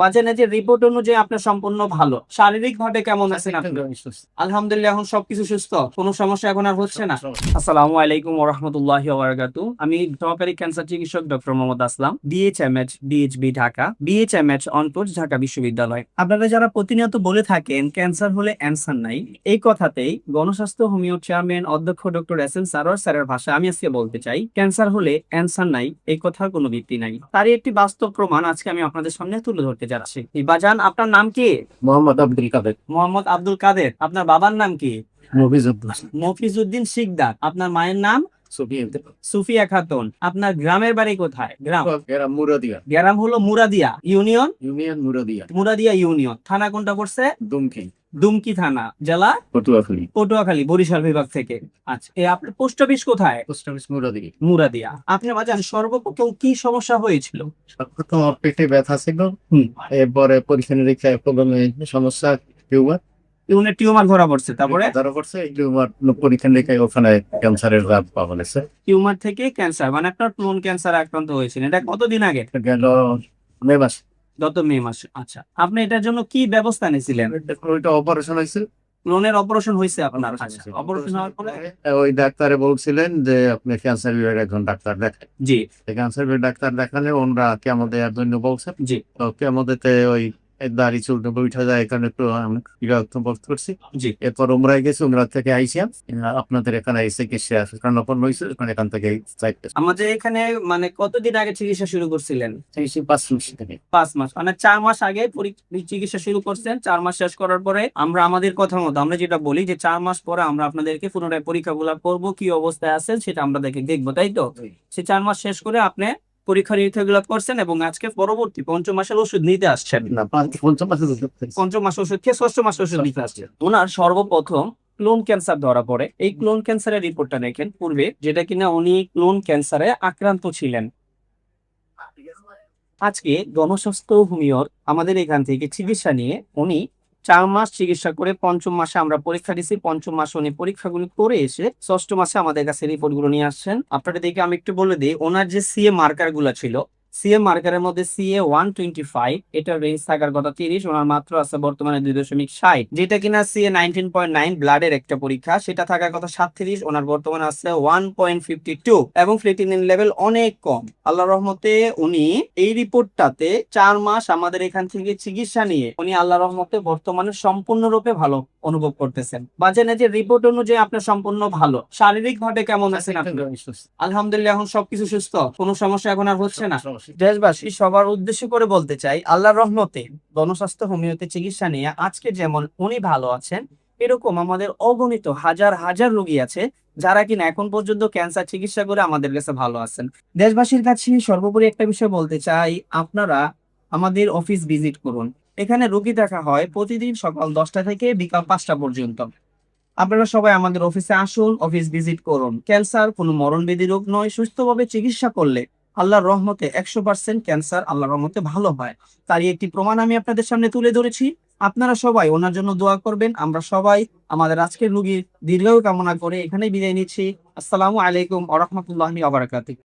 বাজারের রিপোর্ট অনুযায়ী আপনার সম্পূর্ণ ভালো। শারীরিক ভাবে কেমন আছেন আপনি? আলহামদুলিল্লাহ, এখন সবকিছু সুস্থ, কোনো সমস্যা এখন আর হচ্ছে না। আসসালামু আলাইকুম ওয়া রাহমাতুল্লাহি ওয়া বারাকাতুহু। আমি সহকারী ক্যান্সার চিকিৎসক ডক্টর মোহাম্মদ আসলাম, বিএইচএমএইচ ডিএইচবি ঢাকা, বিএইচএমএইচ অনটোজ ঢাকা বিশ্ববিদ্যালয়। আপনারা যারা প্রতিনিয়ত বলে থাকেন ক্যান্সার হলে অ্যানসার নাই, এই কথাতেই গণস্বাস্থ্য হোমিও চেয়ারম্যান অধ্যক্ষ ডক্টর এস এম সারোয়ার স্যারের ভাষায় আমি আজকে বলতে চাই, ক্যান্সার হলে অ্যানসার নাই এই কথার কোনো ভিত্তি নাই। তারই একটি বাস্তব প্রমাণ আজকে আমি আপনাদের সামনে তুলে ধরতে যাচ্ছি। বাজান, আপনার নাম কি? মোহাম্মদ আব্দুল কাদের। মোহাম্মদ আব্দুল কাদের। আপনার বাবার নাম কি? মফিজুদ্দিন। মফিজউদ্দিন শিকদার। আপনার মায়ের নাম? সুফিয়ান। সুফিয়া খাতুন। আপনার গ্রামের বাড়ি কোথায়? গ্রাম? এরা মুরাদিয়া। গ্রাম হলো Muradia union. Union Muradia. Muradia union. থানা কোনটা পড়ছে? দুমকি। দুমকি থানা। জেলা? পটুয়াখালী। পটুয়াখালী, বরিশাল বিভাগ থেকে। আচ্ছা, আপনার পোস্ট অফিস কোথায়? Post office Muradia. মুরাদিয়া। আপনি বাজান সর্বপ্রথম কি সমস্যা হয়েছিল? সর্বপ্রথম আমার পেটে ব্যথা ছিল। হুম। এরপরে পরীক্ষা নিরীক্ষায় প্রবলেমে সমস্যা, টিউমার। ইউনিট টিউমার ধরা পড়ছে, তারপরে? ধরা পড়ছে এই টিউমার। পরীক্ষা নিরীক্ষায় ওখানে ক্যান্সারের রাত পাওয়া গেছে। টিউমার থেকে ক্যান্সার, মানে আপনার কোন ক্যান্সার আক্রান্ত হয়েছিলেন? এটা কতদিন আগে? গেল মে মাস। গত মে মাসে। আচ্ছা, আপনি এটার জন্য কি ব্যবস্থা নিয়েছিলেন? ওইটা অপারেশন হয়েছে। ক্লোনের অপারেশন হয়েছে আপনার? আচ্ছা, অপারেশন হওয়ার পরে? ওই ডাক্তারে বলছিলেন যে আপনি ক্যান্সার বিভাগের একজন ডাক্তার দেখান। জি ক্যান্সার বিভাগের ডাক্তার দেখালে ওনারা কেমো দেওয়ার জন্য বলছেন। জি তো কেমোতে ওই দাড়ি চুল উঠে যায়, এখানে একটু আমি বিরক্ত বোধ করছি। জি। এরপর উমরায় গেছি, উমরা থেকে আইসিয়াম আপনাদের এখানে চিকিৎসা কান্নাপন্ন হয়েছে, এখান থেকে আমাদের এখানে মানে কতদিন আগে চিকিৎসা শুরু করছিলেন? 5 মাস থেকে। 5 মাস, মানে 4 মাস আগে চিকিৎসা শুরু করছেন। 4 মাস শেষ করার পরে আমরা আমাদের কথা মতো আমরা যেটা বলি যে 4 মাস পরে আমরা আপনাদেরকে পুনরায় পরীক্ষাগুলো করব, কি অবস্থায় আছেন সেটা আমরা দেখবো, তাই তো? সেই 4 মাস শেষ করে আপনি পরীক্ষা নিরীক্ষা গুলো করছেন এবং আজকে পরবর্তী 5ম মাসের ওষুধ নিতে আসছেন। না, 5 মাসে 5ম মাস ওষুধ খেয়ে 6ম মাস ওষুধ নিতে আসছেন। ওনার সর্বপ্রথম ক্লোন ক্যান্সার ধরা পড়ে। এই ক্লোন ক্যান্সারের রিপোর্টটা দেখেন পূর্বে, যেটা কিনা উনি ক্লোন ক্যান্সারে আক্রান্ত ছিলেন। আজকে গণস্বাস্থ্য হোমিওর আমাদের এখান থেকে চিকিৎসা নিয়ে উনি 4 মাস চিকিৎসা করে 5ম মাসে আমরা পরীক্ষা দিছি। 5ম মাসে উনি পরীক্ষাগুলো করে এসে 6ম মাসে আমাদের কাছে রিপোর্ট গুলো নিয়ে আসছেন। আপনাদের দেখে আমি একটু বলে দিই, ওনার যে সিএ মার্কার গুলো ছিল, সিএ মার্কারের মধ্যে সিএ 125, এটার রেঞ্জ থাকার কথা 30, ওনার মাত্র আছে বর্তমানে 2.60। যেটা কিনা সিএ 19.9 ব্লাডের একটা পরীক্ষা, সেটা থাকার কথা 37, ওনার বর্তমানে আছে 1.52 এবং ফ্লেটিনিন লেভেল অনেক কম। আল্লাহর রহমতে উনি এই রিপোর্টটাতে 4 মাস আমাদের এখান থেকে চিকিৎসা নিয়ে উনি আল্লাহর রহমতে বর্তমানে সম্পূর্ণরূপে ভালো অনুভব করতেছেন। বাজারের রিপোর্ট অনুযায়ী আপনার সম্পূর্ণ ভালো। শারীরিক ভাবে কেমন আছেন আপনি? আলহামদুলিল্লাহ, এখন সবকিছু সুস্থ, কোনো সমস্যা এখন আর হচ্ছে না। দেশবাসী সবার উদ্দেশ্য করে বলতে চাই, আল্লাহর রহমতে গণস্বাস্থ্য হোমিওতে চিকিৎসা নিয়ে আজকে যেমন উনি ভালো আছেন, এরকম আমাদের অগণিত হাজার হাজার রোগী আছে যারা কিনা এখন পর্যন্ত ক্যান্সার চিকিৎসা করে আমাদের কাছে ভালো আছেন। দেশবাসীর কাছে সর্বোপরি একটা বিষয় বলতে চাই, আপনারা আমাদের অফিস ভিজিট করুন। এখানে রোগী দেখা হয় প্রতিদিন সকাল 10টা থেকে বিকাল 5টা পর্যন্ত। আপনারা সবাই আমাদের অফিসে আসুন, অফিস ভিজিট করুন। ক্যান্সার কোনো মরণবেদী রোগ নয়, সুস্থভাবে চিকিৎসা করলে আল্লাহর রহমতে 100% ক্যান্সার আল্লাহর রহমতে ভালো হয়। তারই একটি প্রমাণ আমি আপনাদের সামনে তুলে ধরেছি। আপনারা সবাই ওনার জন্য দোয়া করবেন। আমরা সবাই আমাদের আজকের রোগীর দীর্ঘায়ু কামনা করে এখানেই বিদায় নিচ্ছি। আসসালামু আলাইকুম ওয়া রাহমাতুল্লাহি ওয়া বারাকাতুহু।